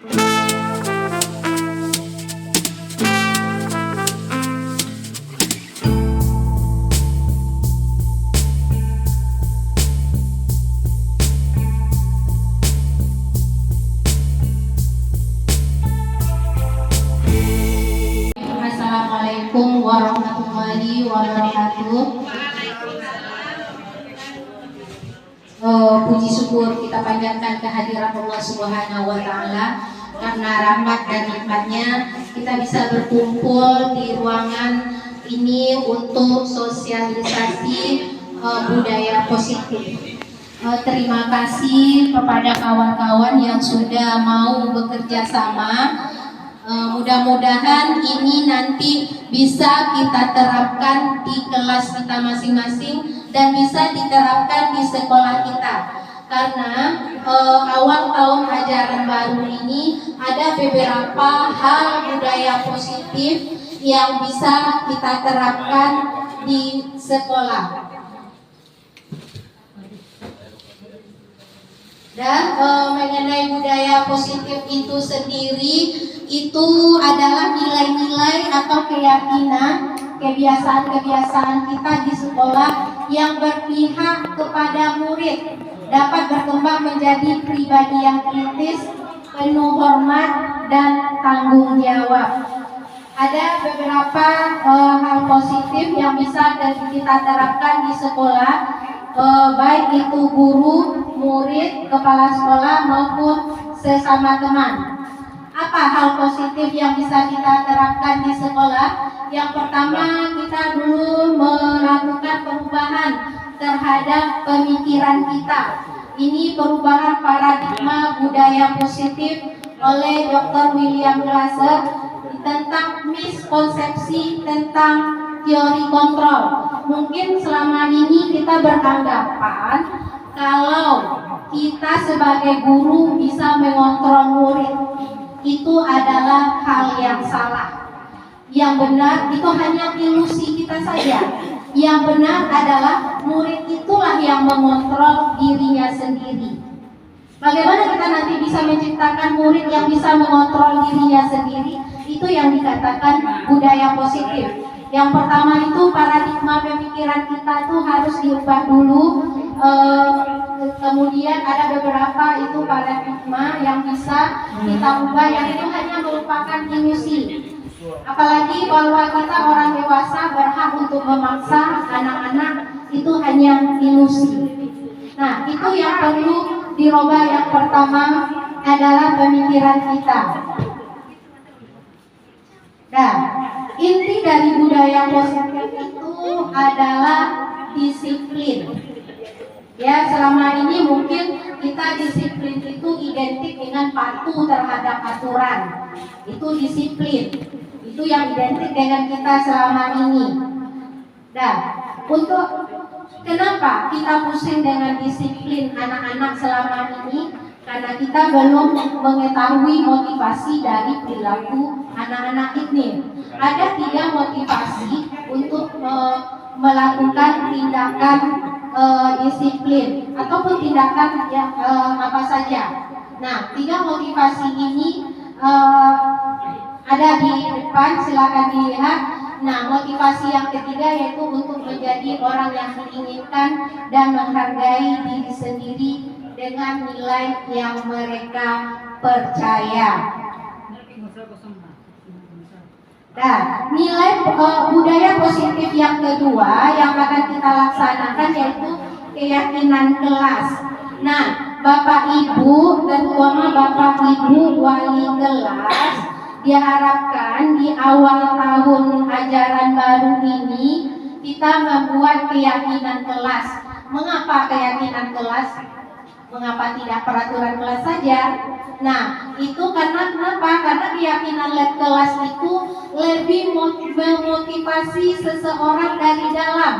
Assalamualaikum warahmatullahi wabarakatuh. Puji syukur kita panjatkan kehadiran Allah Subhanahu wa Ta'ala, karena rahmat dan nikmatnya kita bisa berkumpul di ruangan ini untuk sosialisasi budaya positif. Terima kasih kepada kawan-kawan yang sudah mau bekerja sama. Mudah-mudahan ini nanti bisa kita terapkan di kelas kita masing-masing dan bisa diterapkan di sekolah kita, karena awal tahun ajaran baru ini ada beberapa hal budaya positif yang bisa kita terapkan di sekolah. Dan mengenai budaya positif itu sendiri, itu adalah nilai-nilai atau keyakinan, kebiasaan-kebiasaan kita di sekolah yang berpihak kepada murid, dapat berkembang menjadi pribadi yang kritis, penuh hormat dan tanggung jawab. Ada beberapa hal positif yang bisa kita terapkan di sekolah, baik itu guru, murid, kepala sekolah maupun sesama teman. Apa hal positif yang bisa kita terapkan di sekolah? Yang pertama, kita dulu melakukan perubahan terhadap pemikiran kita. Ini perubahan paradigma budaya positif oleh Dr. William Glasser tentang miskonsepsi tentang teori kontrol. Mungkin selama ini kita beranggapan kalau kita sebagai guru bisa mengontrol murid, itu adalah hal yang salah. Yang benar itu hanya ilusi kita saja. Yang benar adalah murid itulah yang mengontrol dirinya sendiri. Bagaimana kita nanti bisa menciptakan murid yang bisa mengontrol dirinya sendiri? Itu yang dikatakan budaya positif. Yang pertama itu paradigma pemikiran kita tuh harus diubah dulu. Kemudian ada beberapa itu paradigma yang bisa kita ubah, yang itu hanya merupakan ilusi. Apalagi bahwa kita orang dewasa berhak untuk memaksa anak-anak, itu hanya ilusi. Nah, itu yang perlu dirubah. Yang pertama adalah pemikiran kita. Nah, inti dari budaya positif itu adalah disiplin. Ya, selama ini mungkin kita disiplin itu identik dengan patuh terhadap aturan. Itu disiplin. Itu yang identik dengan kita selama ini. Dan untuk kenapa kita pusing dengan disiplin anak-anak selama ini? Karena kita belum mengetahui motivasi dari perilaku anak-anak ini. Ada 3 motivasi untuk melakukan tindakan disiplin ataupun tindakan apa saja. Nah, 3 motivasi ini ada di depan, silakan dilihat. Nah, motivasi yang ketiga yaitu untuk menjadi orang yang diinginkan dan menghargai diri sendiri dengan nilai yang mereka percaya. Nah, nilai budaya positif yang kedua yang akan kita laksanakan yaitu keyakinan kelas. Nah, Bapak Ibu, terutama Bapak Ibu wali kelas, diharapkan di awal tahun ajaran baru ini kita membuat keyakinan kelas. Mengapa keyakinan kelas? Mengapa tidak peraturan kelas saja? Nah, itu karena kenapa? Karena keyakinan kelas itu lebih memotivasi seseorang dari dalam.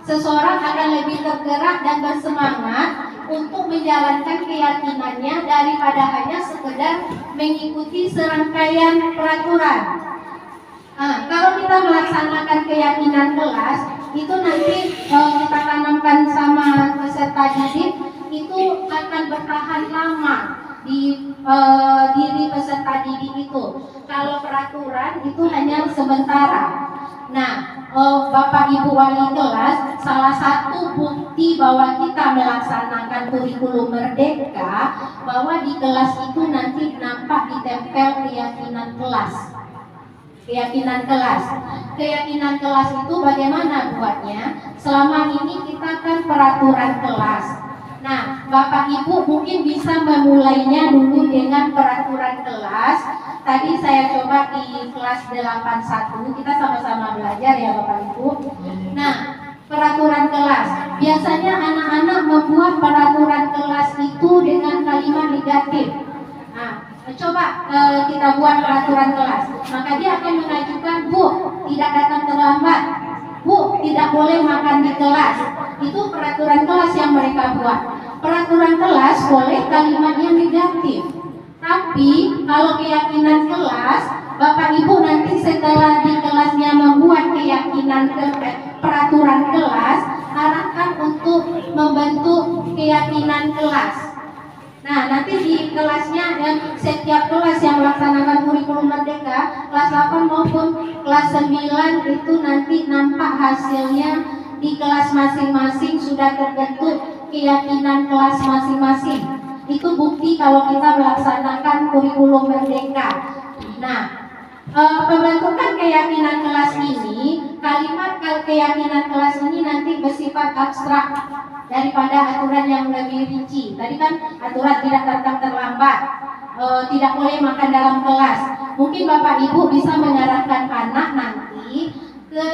Seseorang akan lebih tergerak dan bersemangat untuk menjalankan keyakinannya daripada hanya sekedar mengikuti serangkaian peraturan. Nah, kalau kita melaksanakan keyakinan kelas, itu nanti kita tanamkan sama peserta didik, itu akan bertahan lama. di diri peserta didik itu. Kalau peraturan itu hanya sementara. Nah, Bapak Ibu wali kelas, salah satu bukti bahwa kita melaksanakan kurikulum merdeka, bahwa di kelas itu nanti nampak ditempel keyakinan kelas. Keyakinan kelas itu bagaimana buatnya? Selama ini kita kan peraturan kelas. Nah, Bapak Ibu mungkin bisa memulainya dulu dengan peraturan kelas. Tadi saya coba di kelas 81, kita sama-sama belajar ya Bapak Ibu. Nah, peraturan kelas. Biasanya anak-anak membuat peraturan kelas itu dengan kalimat negatif. Nah, coba kita buat peraturan kelas. Maka dia akan mengajukan, Bu, tidak datang terlambat. Bu, tidak boleh makan di kelas. Itu peraturan kelas yang mereka buat. Peraturan kelas boleh kalimatnya negatif. Tapi kalau keyakinan kelas, Bapak Ibu nanti setelah di kelasnya membuat peraturan kelas, arahkan untuk membentuk keyakinan kelas. Nah, nanti di kelasnya dan setiap kelas yang melaksanakan kurikulum merdeka, kelas 8 maupun kelas 9 itu nanti nampak hasilnya di kelas masing-masing sudah terbentuk keyakinan kelas masing-masing. Itu bukti kalau kita melaksanakan kurikulum merdeka. Nah, pembentukan keyakinan kelas ini, kalimat keyakinan kelas ini nanti bersifat abstrak daripada aturan yang lebih rinci. Tadi kan aturan tidak datang terlambat, tidak boleh makan dalam kelas. Mungkin Bapak Ibu bisa menyarankan anak nanti ke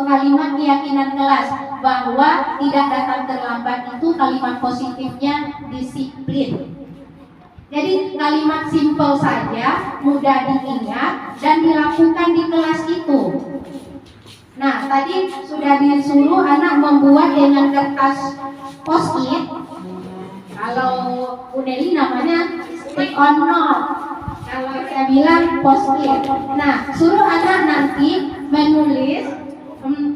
kalimat keyakinan kelas bahwa tidak datang terlambat itu kalimat positifnya disiplin. Jadi kalimat simpel saja, mudah diingat dan dilakukan di kelas itu. Nah, tadi sudah disuruh anak membuat dengan kertas post-it. Kalau Bu Nelly namanya stick on note. Kalau saya bilang post-it. Nah, suruh anak nanti menulis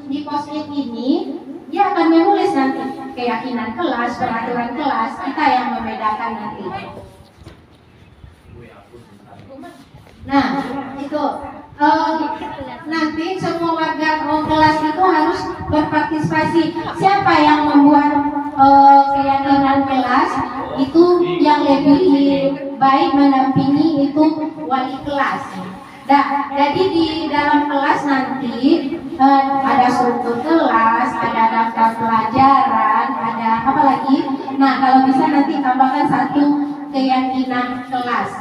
di post-it ini. Dia akan menulis nanti keyakinan kelas, peraturan kelas, kita yang membedakan nanti. Nah, itu nanti semua warga kelas itu harus berpartisipasi. Siapa yang membuat keyakinan kelas itu yang lebih baik mendampingi itu wali kelas. Nah, jadi di dalam kelas nanti ada struktur kelas, ada daftar pelajaran, ada apa lagi? Nah, kalau bisa nanti tambahkan satu keyakinan kelas.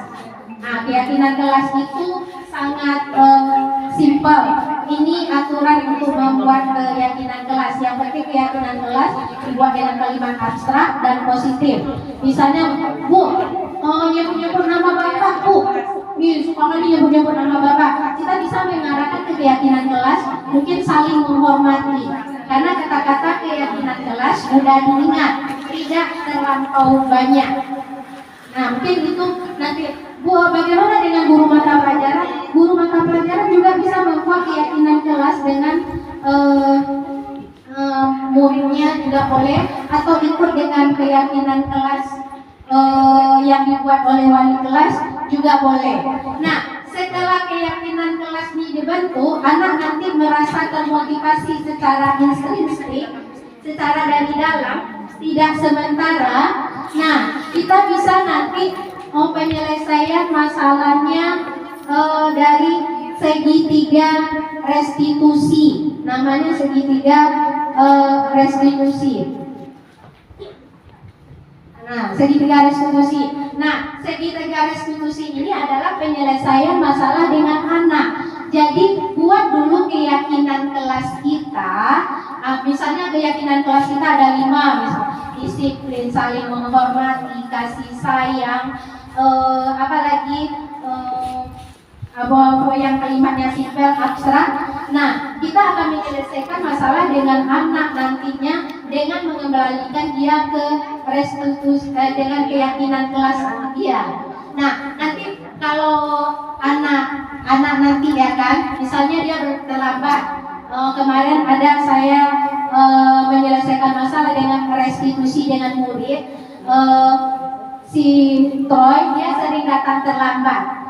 Nah, keyakinan kelas itu sangat simpel. Ini aturan untuk membuat keyakinan kelas. Yang penting keyakinan kelas dibuat dengan kalimat abstrak dan positif. Misalnya, Bu, nyebut nama Bapak, Bu. Suka kali nyebut nama Bapak. Kita bisa mengarahkan ke keyakinan kelas, mungkin saling menghormati. Karena kata-kata keyakinan kelas mudah diingat, tidak terlampau banyak. Nah, mungkin itu nanti. Bu, bagaimana dengan guru mata pelajaran? Guru mata pelajaran juga bisa membuat keyakinan kelas dengan muridnya juga boleh, atau ikut dengan keyakinan kelas yang dibuat oleh wali kelas juga boleh. Nah, setelah keyakinan kelas ini dibentuk, anak nanti merasa termotivasi secara intrinsik, secara dari dalam, tidak sementara. Nah, kita bisa nanti penyelesaian masalahnya dari segitiga restitusi. Namanya segitiga restitusi. Nah, segitiga restitusi. Nah, segitiga restitusi ini adalah penyelesaian masalah dengan anak. Jadi buat dulu keyakinan kelas kita. Misalnya keyakinan kelas kita ada 5, misalnya disiplin, saling menghormati, kasih sayang, apalagi yang kalimatnya simpel, abstrak. Nah, kita akan menyelesaikan masalah dengan anak nantinya dengan mengembalikan dia ke restitusi dengan keyakinan kelas dia. Nah, nanti kalau anak nanti ya kan, misalnya dia terlambat. Kemarin ada saya menyelesaikan masalah dengan restitusi dengan murid. si Troy dia sering datang terlambat.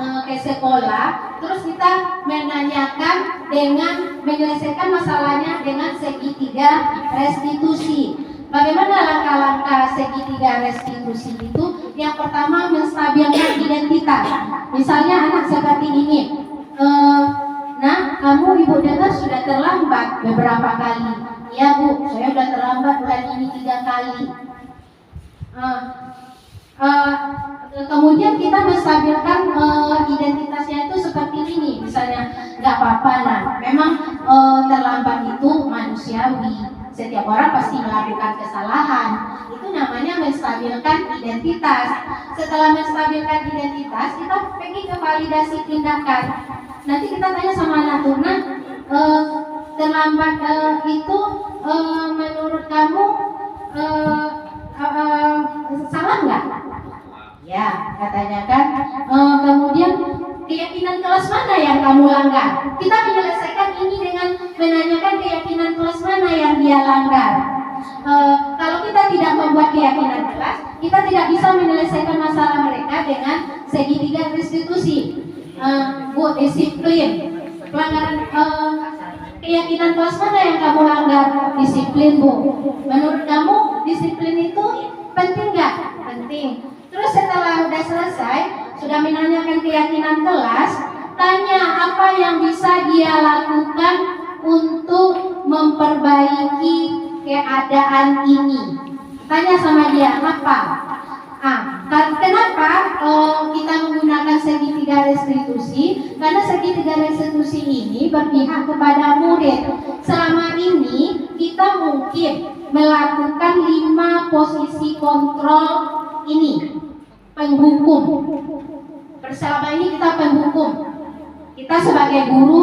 Ke sekolah, terus kita menanyakan dengan menyelesaikan masalahnya dengan segitiga restitusi. Bagaimana langkah-langkah segitiga restitusi itu? Yang pertama, menstabilkan identitas. Misalnya anak seperti ini, nah kamu ibu dengar sudah terlambat beberapa kali. Ya bu, saya sudah terlambat bulan ini 3 kali. Kemudian kita menstabilkan identitasnya itu seperti ini, misalnya nggak apa-apa lah, memang terlambat itu manusiawi, setiap orang pasti melakukan kesalahan, itu namanya menstabilkan identitas. Setelah menstabilkan identitas, kita pergi ke validasi tindakan. Nanti kita tanya sama anak Tuna, terlambat itu menurut kamu salah nggak? Ya, katanya kan. Kemudian keyakinan kelas mana yang kamu langgar? Kita menyelesaikan ini dengan menanyakan keyakinan kelas mana yang dia langgar. Kalau kita tidak membuat keyakinan kelas, kita tidak bisa menyelesaikan masalah mereka dengan segitiga restitusi. Bu, disiplin. Pelanggaran keyakinan kelas mana yang kamu langgar? Disiplin, Bu. Menurut kamu disiplin itu penting nggak? Penting. Terus setelah udah selesai, sudah menanyakan keyakinan kelas, tanya apa yang bisa dia lakukan untuk memperbaiki keadaan ini. Tanya sama dia apa? Kenapa kita menggunakan segitiga restitusi? Karena segitiga restitusi ini berpihak kepada murid. Selama ini kita mungkin melakukan 5 posisi kontrol ini, penghukum. Selama ini kita penghukum. Kita sebagai guru,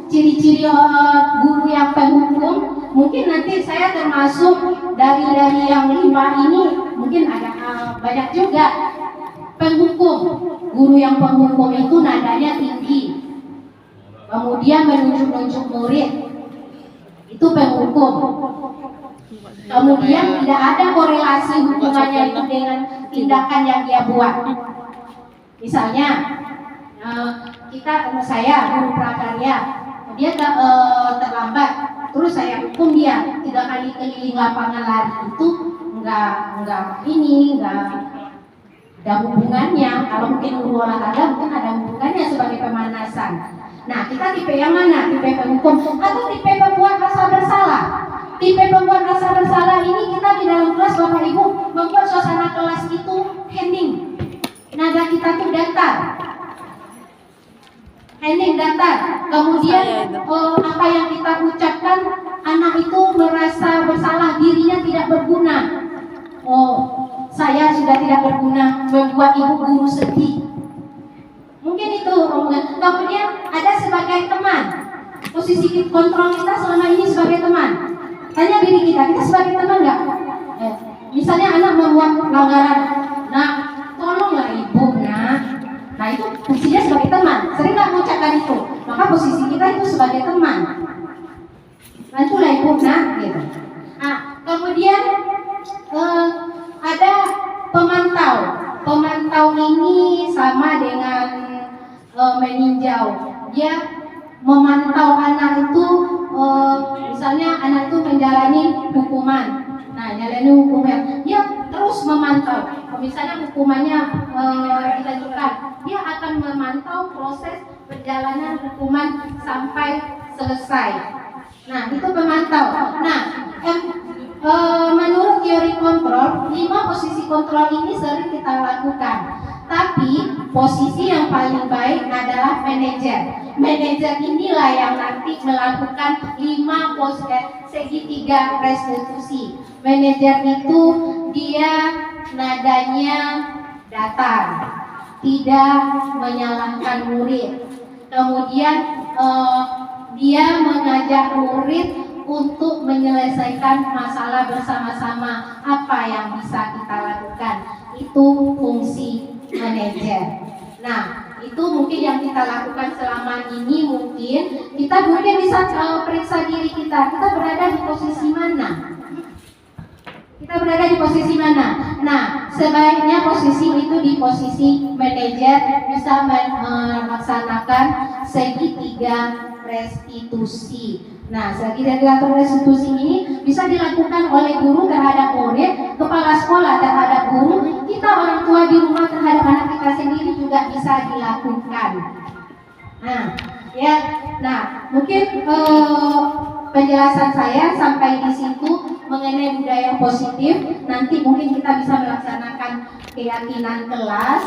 ciri-ciri guru yang penghukum, mungkin nanti saya termasuk dari yang 5 ini, mungkin ada banyak juga penghukum. Guru yang penghukum itu nadanya tinggi, kemudian menunjuk-nunjuk murid, itu penghukum. Kemudian tidak ada korelasi hubungannya itu dengan tindakan yang dia buat. Misalnya saya guru prakarya, dia terlambat, terus saya hukum dia 3 kali keliling lapangan lari, itu enggak ada hubungannya. Kalau mungkin guru olahraga mungkin ada hubungannya sebagai pemanasan. Nah, kita tipe yang mana? Tipe penghukum atau tipe pembuat rasa bersalah? Tipe pembuat rasa bersalah ini kita di dalam kelas Bapak Ibu membuat suasana kelas itu hening. Nada kita tuh datar. Hening, datar. Kemudian apa yang kita ucapkan, anak itu merasa bersalah, dirinya tidak berguna. Saya sudah tidak berguna, membuat ibu guru sedih. Mungkin itu. Kemudian ada sebagai teman. Posisi kontrol kita selama ini sebagai teman. Tanya diri kita sebagai teman nggak? Misalnya anak membuat pelanggaran, nah tolonglah ibu, nah itu fungsinya sebagai teman. Sering nggak mengucapkan itu, maka posisi kita itu sebagai teman. Bantulah ibu, gitu. Kemudian ada pemantau. Pemantau ini sama dengan meninjau. Dia memantau anak itu, misalnya anak itu menjalani hukuman. Nah, jalani hukuman, dia terus memantau. Misalnya hukumannya ditentukan, dia akan memantau proses perjalanan hukuman sampai selesai. Nah, itu pemantau. Nah, menurut teori kontrol, 5 posisi kontrol ini sering kita lakukan. Tapi posisi yang paling baik adalah manajer. Manajer inilah yang nanti melakukan 5 segitiga restitusi. Manajer itu dia nadanya datar, tidak menyalahkan murid. Kemudian dia mengajak murid untuk menyelesaikan masalah bersama-sama. Apa yang bisa kita lakukan? Itu fungsi manajer. Nah, itu mungkin yang kita lakukan selama ini. Mungkin kita bisa periksa diri kita berada di posisi mana. Kita berada di posisi mana? Nah, sebaiknya posisi itu di posisi manajer bisa melaksanakan segitiga restitusi. Nah, segitiga restitusi ini bisa dilakukan oleh guru terhadap murid, kepala sekolah terhadap guru, kita orang tua di rumah terhadap anak kita sendiri juga bisa dilakukan. Nah, ya, mungkin penjelasan saya sampai di situ mengenai budaya positif. Nanti mungkin kita bisa melaksanakan keyakinan kelas,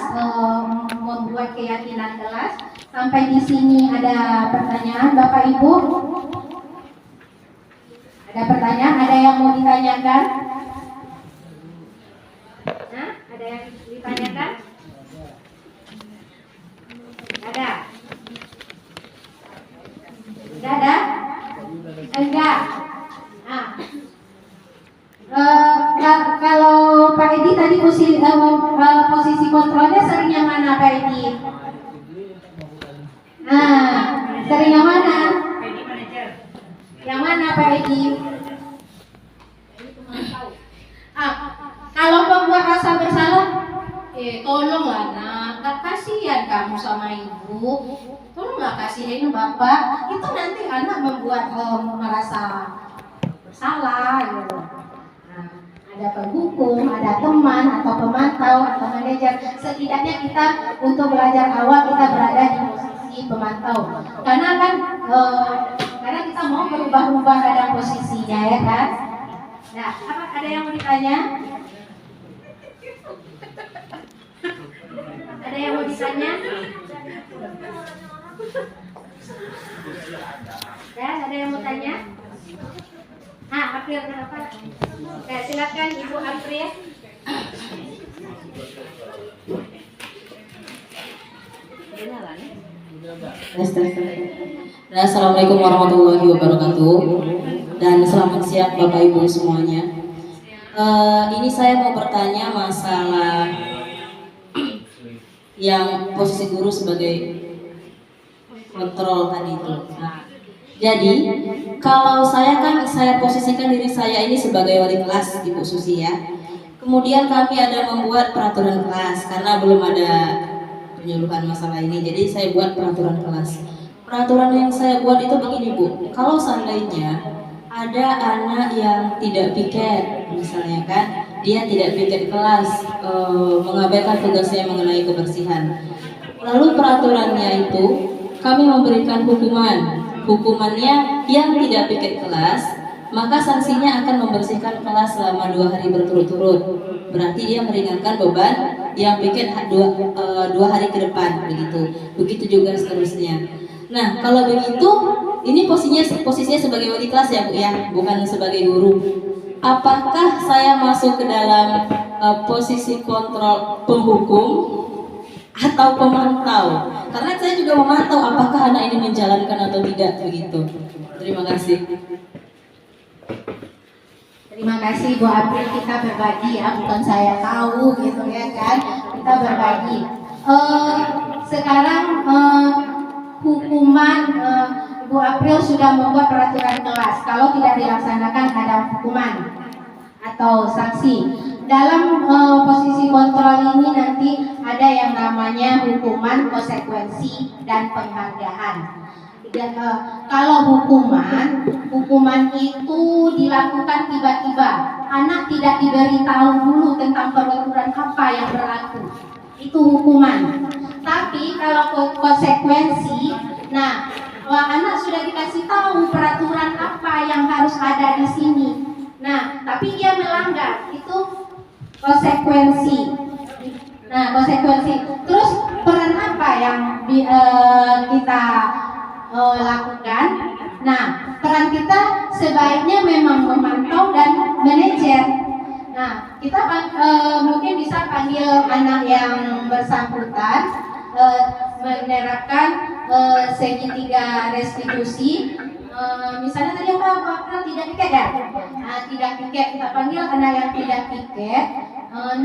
membuat keyakinan kelas. Sampai di sini ada pertanyaan, Bapak Ibu? Ada pertanyaan? Ada yang mau ditanyakan? Nah, ada yang ditanyakan? Ada? Tidak ada? Enggak. Nah, kalau Pak Edi tadi posisi kontrolnya sering yang mana Pak Edi? Nah, sering yang mana? Yang mana Pak Edi? Kalau membuat rasa bersalah, tolonglah nak, kasihan kamu sama ibu. Tolonglah kasihin bapak. Itu nanti anak membuat merasa bersalah gitu. Nah, ada penghukum, ada teman atau pemantau atau manajer. Setidaknya kita untuk belajar awal kita berada di posisi pemantau. Karena kan karena kita mau berubah-ubah dalam posisinya ya kan. Nah, ada yang mau ditanya? Ada yang mau ditanya? Ya, ada yang mau tanya? April kenapa? Ya, silakan Ibu April. Assalamualaikum warahmatullahi wabarakatuh. Dan selamat siang Bapak Ibu semuanya. Ini saya mau bertanya masalah yang posisi guru sebagai kontrol tadi itu. Jadi kalau saya posisikan diri saya ini sebagai wali kelas Ibu Susi ya. Kemudian kami ada membuat peraturan kelas karena belum ada penyuluhan masalah ini. Jadi saya buat peraturan kelas. Peraturan yang saya buat itu begini Bu. Kalau seandainya ada anak yang tidak piket, misalnya kan, dia tidak piket kelas, mengabaikan tugasnya mengenai kebersihan. Lalu peraturannya itu kami memberikan hukuman. Hukumannya yang tidak piket kelas, maka sanksinya akan membersihkan kelas selama 2 hari berturut-turut. Berarti dia meringankan beban yang piket 2 hari ke depan, begitu juga seterusnya. Nah, kalau begitu, ini posisinya sebagai wali kelas ya Bu ya, bukan sebagai guru. Apakah saya masuk ke dalam posisi kontrol penghukum atau pemantau? Karena saya juga memantau apakah anak ini menjalankan atau tidak begitu. Terima kasih. Terima kasih Bu April, kita berbagi ya, bukan saya tahu gitu ya kan. Kita berbagi. Sekarang hukuman Bu April sudah membuat peraturan kelas. Kalau tidak dilaksanakan ada hukuman atau sanksi. Dalam posisi kontrol ini nanti ada yang namanya hukuman, konsekuensi, dan penghargaan. Kalau hukuman itu dilakukan tiba-tiba, anak tidak diberitahu dulu tentang peraturan apa yang berlaku, itu hukuman. Tapi kalau konsekuensi, anak sudah dikasih tahu peraturan apa yang harus ada di sini. Tapi dia melanggar, itu konsekuensi. Konsekuensi. Terus peran apa yang kita lakukan? Peran kita sebaiknya memang memantau dan manajer. Kita mungkin bisa panggil anak yang bersangkutan, menerapkan segitiga restitusi. Misalnya tadi apa tidak piket ya? Tidak piket, kita panggil anak yang tidak piket.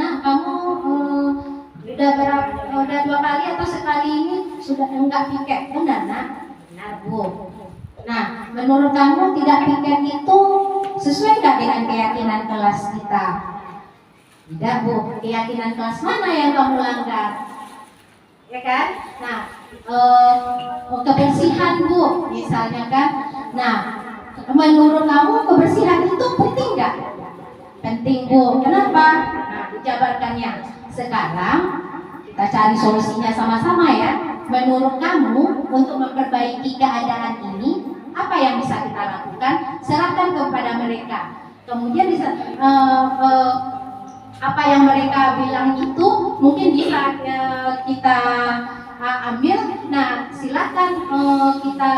Kamu udah 2 kali atau sekali ini sudah enggak piket, benar nak? Benar Bu. Menurut kamu tidak piket itu sesuai nggak dengan keyakinan kelas kita? Tidak Bu, keyakinan kelas mana yang kamu langgar? Ya kan? Nah, kebersihan Bu, misalnya kan. Nah, menurut kamu kebersihan itu penting nggak? Penting Bu. Kenapa? Nah, dijabarkannya. Sekarang kita cari solusinya sama-sama ya. Menurut kamu untuk memperbaiki keadaan ini apa yang bisa kita lakukan? Serahkan kepada mereka. Kemudian bisa apa yang mereka bilang itu mungkin bisa kita ambil. Nah, silakan kita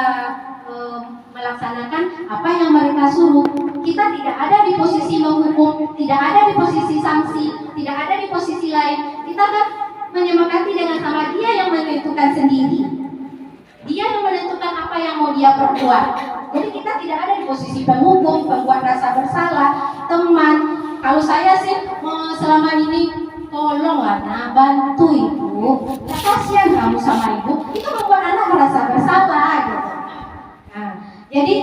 melaksanakan apa yang mereka suruh. Kita tidak ada di posisi menghukum, tidak ada di posisi sanksi, tidak ada di posisi lain. Kita kan menyemangati dengan sama dia yang menentukan sendiri. Dia yang menentukan apa yang mau dia perbuat. Jadi kita tidak ada di posisi penghukum, pembuat rasa bersalah, teman. Kalau saya sih selama ini tolonglah, nah bantu ibu. Ya, kasihan kamu sama ibu. Itu membuat anak merasa bersalah gitu. Nah, jadi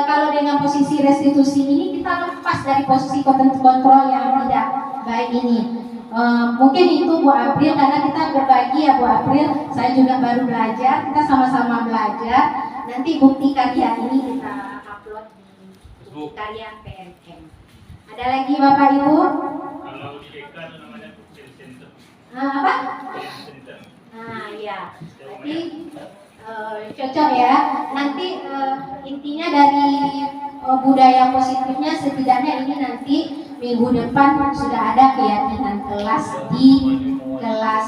kalau dengan posisi restitusi ini kita lepas dari posisi kontrol yang tidak baik ini. Mungkin itu Bu April, karena kita berbagi ya Bu April. Saya juga baru belajar, kita sama-sama belajar. Nanti bukti karya ini kita upload di bukti karya PNM. Ada lagi Bapak Ibu? Kalau di DK itu namanya Bukti Center. Apa? Center. Nah ya, nanti cocok ya. Nanti intinya dari budaya positifnya setidaknya ini nanti minggu depan sudah ada keyakinan kelas di kelas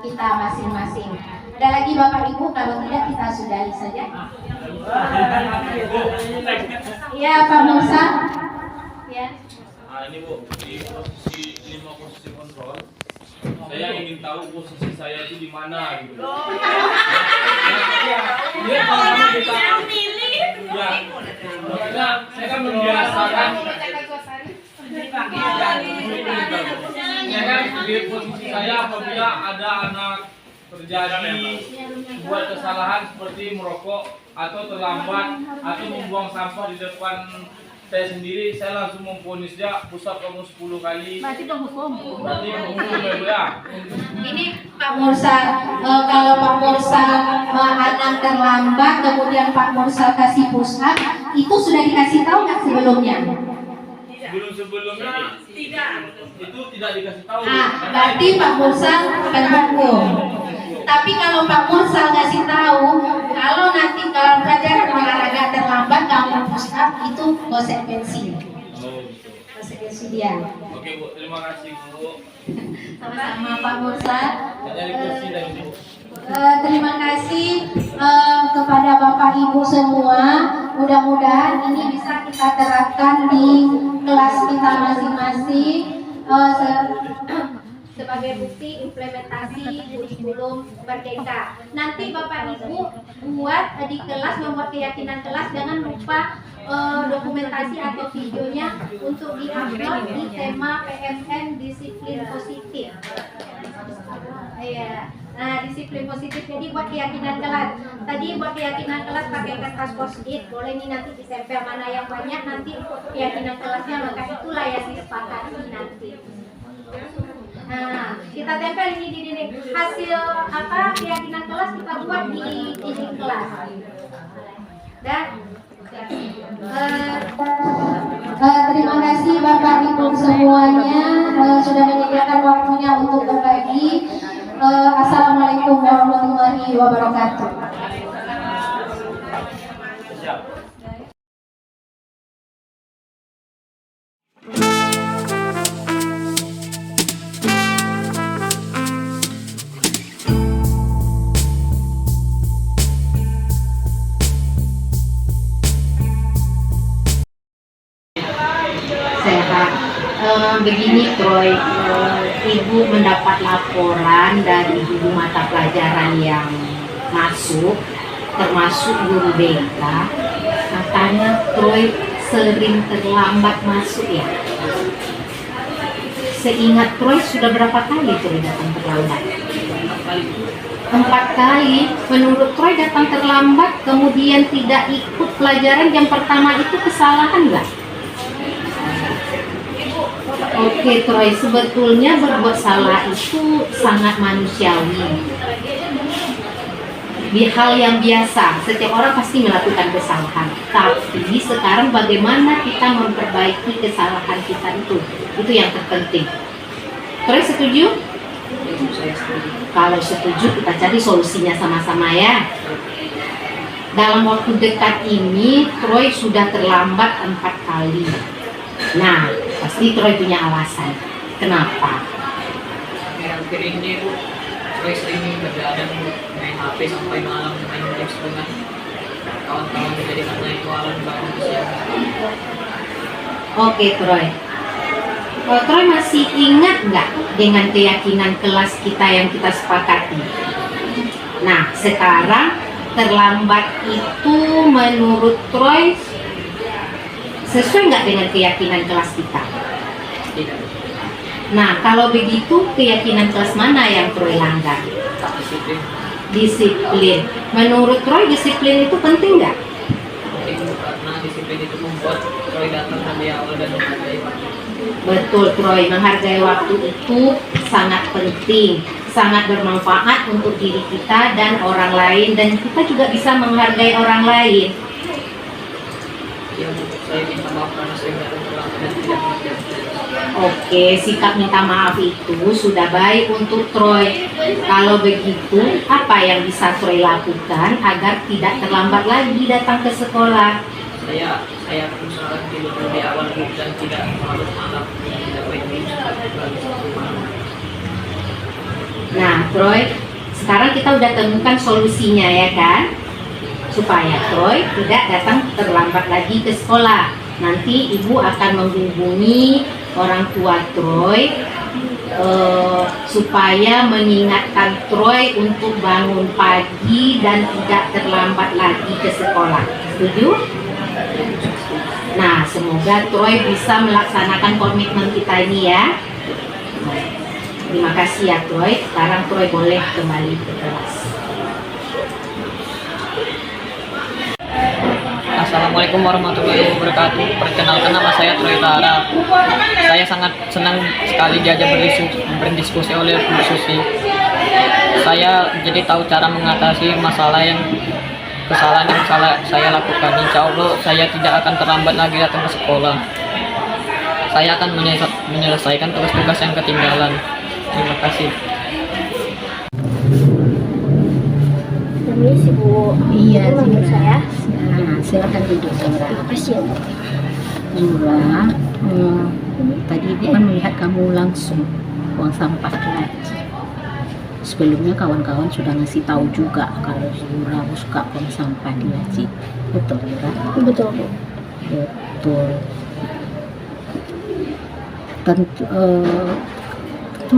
kita masing-masing. Ada lagi Bapak Ibu? Kalau tidak kita sudahi saja. Ya Pak Musa. Ya. Nah ini Bu, di posisi 5 posisi kontrol, saya ingin tahu posisi saya itu di mana gitu. Ya, kalau kita ya, maksudnya saya kan membiasakan. Ya kan di posisi saya apabila ada anak terjadi buat kesalahan seperti merokok atau terlambat atau membuang sampah di depan saya sendiri, saya langsung memvonis dia pusat kamu 10 kali. Berarti menghukum ya. Ini Pak Mursal, kalau Pak Mursal anak terlambat kemudian Pak Mursal kasih push up, itu sudah dikasih tahu nggak sebelumnya? Sebelumnya tidak. Itu tidak dikasih tahu. Nah, berarti Pak Mursal akan hukum. Tapi kalau Pak Mursal kasih tahu, kalau nanti kalau pelajaran olahraga terlambat kamu push up, itu konsekuensi. Oh, gitu. Konsekuensi dia. Oke Bu, terima kasih Bu. Sama-sama Pak Mursal. Dari kursi dari Bu. Terima kasih kepada Bapak Ibu semua. Mudah-mudahan ini bisa kita terapkan di kelas kita masing-masing sebagai bukti implementasi kurikulum Merdeka. Nanti Bapak Ibu buat di kelas, membuat keyakinan kelas, jangan lupa dokumentasi atau videonya untuk di-upload di tema PMN disiplin positif. Ya. Nah, disiplin positif. Jadi buat keyakinan kelas. Tadi buat keyakinan kelas pakai kertas post-it. Boleh nih nanti ditempel mana yang banyak, nanti keyakinan kelasnya, maka itulah yang disepakati nanti. Nah, kita tempel ini di dinding. Hasil apa keyakinan kelas kita buat di dinding kelas. Dan terima kasih Bapak Ibu semuanya sudah menyediakan waktunya untuk berbagi. Assalamualaikum warahmatullahi wabarakatuh. Sehat. Begini Troy, Ibu mendapat laporan dari guru mata pelajaran yang masuk, termasuk guru BK. Katanya Troy sering terlambat masuk ya. Seingat Troy sudah berapa kali Troy datang terlambat? 4 kali. Menurut Troy datang terlambat kemudian tidak ikut pelajaran jam pertama itu kesalahan nggak? Oke Troy, sebetulnya berbuat salah itu sangat manusiawi. Di hal yang biasa, setiap orang pasti melakukan kesalahan. Tapi sekarang bagaimana kita memperbaiki kesalahan kita itu yang terpenting. Troy setuju? Saya setuju. Kalau setuju kita cari solusinya sama-sama ya. Dalam waktu dekat ini Troy sudah terlambat 4 kali. Nah, pasti Troy punya alasan. Kenapa? Akhir-akhir ini Bu, saya sering begadang main HP sampai malam, main game setengah. Kawan-kawan jadi karena itu alam bangun siang. Oke Troy. Troy masih ingat nggak dengan keyakinan kelas kita yang kita sepakati? Nah, sekarang terlambat itu menurut Troy sesuai nggak dengan keyakinan kelas kita? Tidak. Nah, kalau begitu keyakinan kelas mana yang Troy langgar? Disiplin. Disiplin. Menurut Troy disiplin itu penting nggak? Penting karena disiplin itu membuat Troy datang lebih awal dan menghargai waktu. Betul Troy, menghargai waktu itu sangat penting, sangat bermanfaat untuk diri kita dan orang lain, dan kita juga bisa menghargai orang lain. Ya, saya minta maaf karena sering datang terlambat dan tidak mengerti. Oke, sikap minta maaf itu sudah baik untuk Troy. Kalau begitu, apa yang bisa Troy lakukan agar tidak terlambat lagi datang ke sekolah? Saya usahakan tidur lebih awal Bu, dan tidak larut malam, tidak main game sampai lagi 1 malam. Nah, Troy, sekarang kita udah temukan solusinya ya kan? Supaya Troy tidak datang terlambat lagi ke sekolah. Nanti ibu akan menghubungi orang tua Troy supaya mengingatkan Troy untuk bangun pagi dan tidak terlambat lagi ke sekolah. Setuju? Nah, semoga Troy bisa melaksanakan komitmen kita ini ya. Terima kasih ya Troy. Sekarang Troy boleh kembali ke kelas. Assalamualaikum warahmatullahi wabarakatuh. Perkenalkan, nama saya Troy Tara. Saya sangat senang sekali diajak berdiskusi oleh Bu Susi. Saya jadi tahu cara mengatasi kesalahan yang saya lakukan. Insya Allah saya tidak akan terlambat lagi datang ke sekolah. Saya akan menyelesaikan tugas-tugas yang ketinggalan. Terima kasih. Permisi Bu. Iya, Menurut saya. Nah, silakan duduk Zura. Makasih ya Bu. Zura, tadi Ibu kan melihat kamu langsung buang sampah ke laci. Sebelumnya kawan-kawan sudah ngasih tahu juga kalau Zura suka buang sampah di laci. Betul, Zura? Betul Bu. Betul. Tentu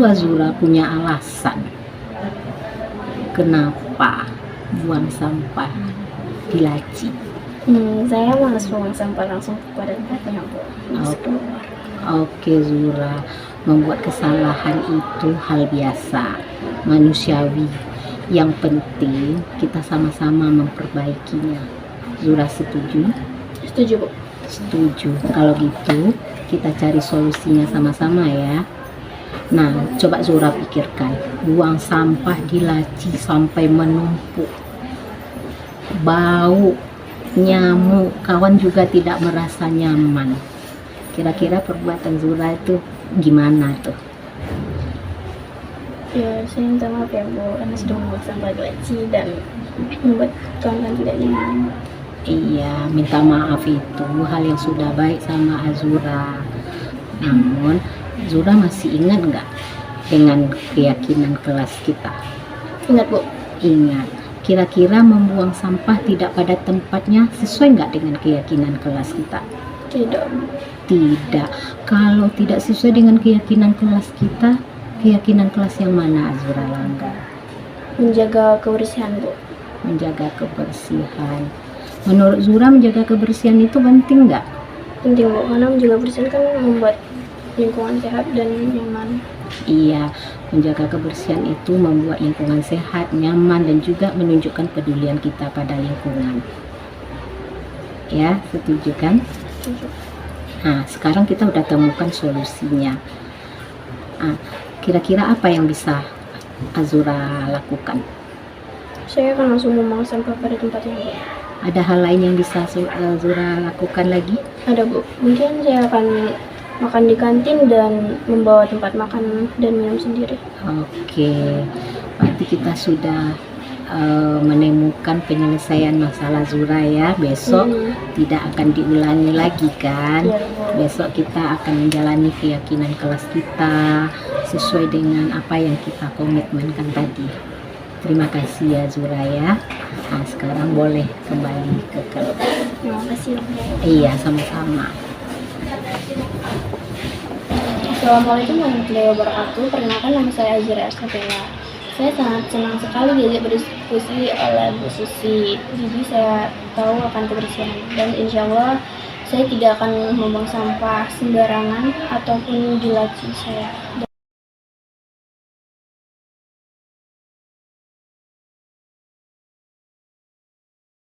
Azura punya alasan kenapa buang sampah di laci. Saya malas buang sampah langsung pada tempatnya Bu. Oke Zura, membuat kesalahan itu hal biasa, manusiawi. Yang penting kita sama-sama memperbaikinya. Zura setuju? Setuju Bu. Setuju. Kalau gitu kita cari solusinya sama-sama ya. Nah, coba Zura pikirkan, buang sampah di laci sampai menumpuk, bau, nyamuk, kawan juga tidak merasa nyaman. Kira-kira perbuatan Zura itu gimana tuh? Ya, saya minta maaf ya Bu, karena sudah membuang sampah di laci dan membuat kawan-kawan tidak nyaman. Iya, minta maaf itu hal yang sudah baik sama Azura. Namun, Zura masih ingat nggak dengan keyakinan kelas kita? Ingat Bu. Ingat. Kira-kira membuang sampah tidak pada tempatnya sesuai nggak dengan keyakinan kelas kita? Tidak. Tidak. Kalau tidak sesuai dengan keyakinan kelas kita, keyakinan kelas yang mana Azura langgar? Menjaga kebersihan Bu. Menjaga kebersihan. Menurut Zura menjaga kebersihan itu penting nggak? Penting Bu, karena menjaga kebersihan kan membuat lingkungan sehat dan nyaman. Iya, menjaga kebersihan itu membuat lingkungan sehat, nyaman, dan juga menunjukkan pedulian kita pada lingkungan. Ya, setuju kan? Setuju. Nah, sekarang kita udah temukan solusinya. Nah, kira-kira apa yang bisa Azura lakukan? Saya akan langsung membuang sampah pada tempatnya, Bu. Ada hal lain yang bisa Azura lakukan lagi? Ada, Bu. Mungkin saya akan makan di kantin dan membawa tempat makan dan minum sendiri. Oke, berarti kita sudah menemukan penyelesaian masalah Zura ya. Besok tidak akan diulangi lagi kan? Iya, Bu. Besok kita akan menjalani keyakinan kelas kita sesuai dengan apa yang kita komitmenkan tadi. Terima kasih ya Zura ya. Nah, sekarang boleh kembali ke kelas. Terima kasih, Bu. Iya, sama-sama. Assalamualaikum warahmatullahi wabarakatuh. Perkenalkan, nama saya Azira Asnafela. Saya sangat senang sekali diajak berdiskusi oleh Bu Susi. Jadi saya tahu akan kebersihan dan insya Allah saya tidak akan membuang sampah sembarangan ataupun di laci saya.